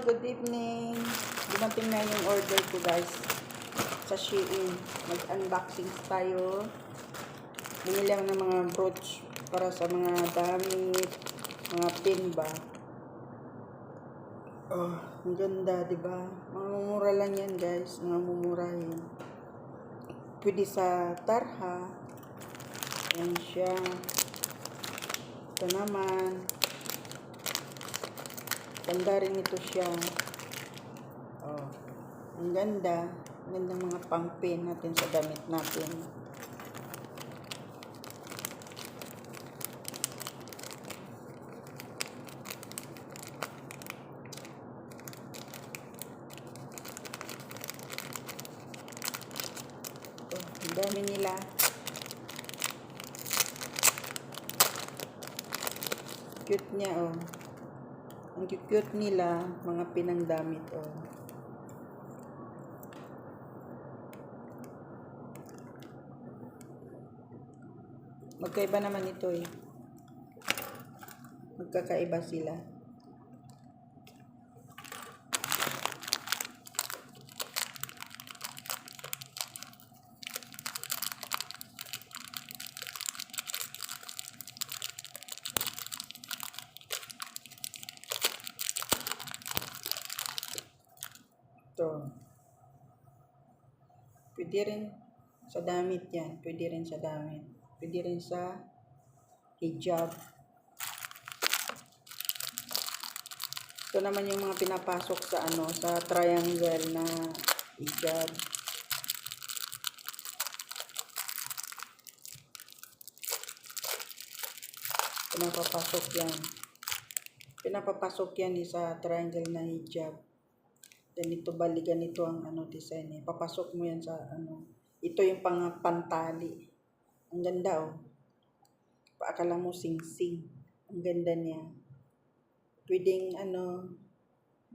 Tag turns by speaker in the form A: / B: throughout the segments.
A: good evening. Dumating na yung order ko guys sa Shein. Mag-unboxing tayo. Binili lang ng mga brooch para sa mga damit, mga pin ba. Oh, ang ganda, diba? Mga mumura lang yan guys, mga mumurahin. Pwede sa Tarha. Ayan siya. Ito naman. Ganda rin ito siya. Oh, ang ganda. Ang ganda mga pang-pin natin sa damit natin. Oh, ang dami nila. Cute niya, oh. Ang cute nila, mga pinang damit, oh. Magkaiba naman ito, eh. Magkakaiba sila. Ito. Pwede rin sa damit yan. Pwede rin sa damit. Pwede rin sa hijab. Ito naman yung mga pinapasok sa sa triangle na hijab. Pinapapasok yan. Pinapapasok yan sa triangle na hijab. Ganito bali, ganito ang design eh. Papasok mo yan sa Ito yung pantali. Ang ganda, oh. Paakala mo sing-sing. Ang ganda niya. Pwedeng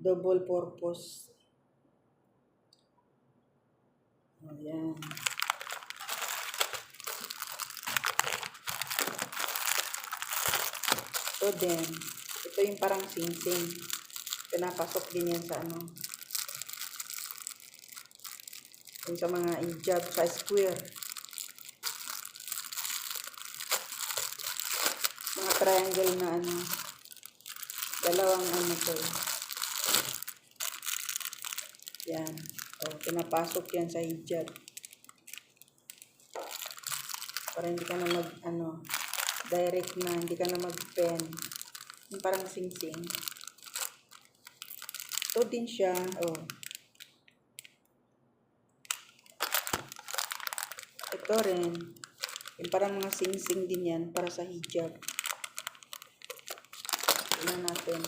A: double purpose. Ayan. Ito din. Ito yung parang sing-sing. Pinapasok din yan sa yung sa mga hijab sa square. Mga triangle na dalawang to. Yan. O, pinapasok yan sa hijab. Para hindi ka na direct na, hindi ka na mag-pen. Yung parang sing-sing. Ito din siya. O. Ito rin. Yung parang mga sing-sing din yan para sa hijab. Tingnan natin.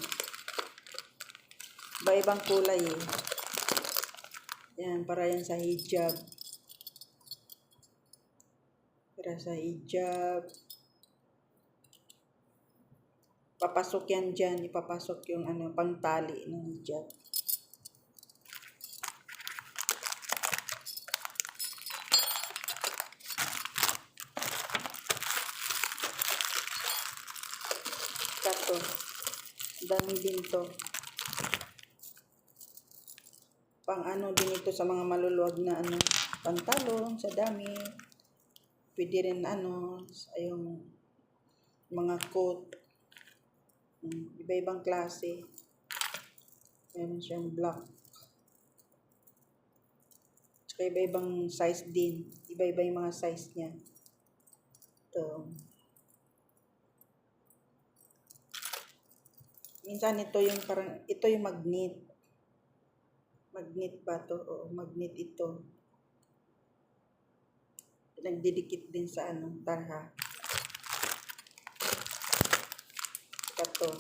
A: Iba-ibang kulay eh. Yan, para yan sa hijab. Para sa hijab. Papasok yan dyan. Ipapasok yung pangtali ng hijab. Kato. Dami din to. Pang din ito sa mga maluluwag na pantalon, sa dami. Pwede rin yung mga coat. Iba-ibang klase. Meron siyang black. Tsaka iba-ibang size din. Iba-iba yung mga size niya. Ito. Minsan ito yung parang, ito yung magnet. Magnet ba to? Oo, magnet ito. Nagdidikit din sa Tarha. Ito.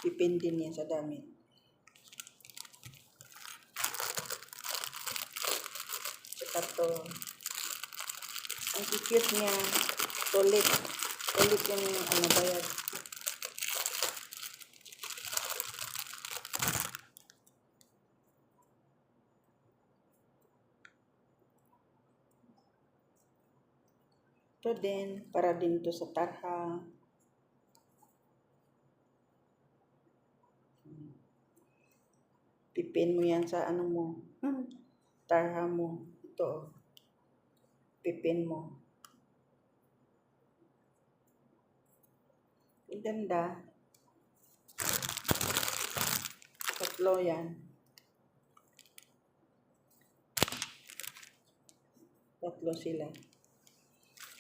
A: Depende niya sa damit. Ito. Ang cute niya. Tulit. Tulit yung bayad. Ito din, para din to sa Tarha. Pipin mo yan sa ano mo. Tarha mo. Ito. Pipin mo. Ang ganda. Tatlo yan. Tatlo sila.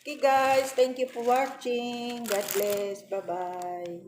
A: Okay guys, thank you for watching. God bless. Bye-bye.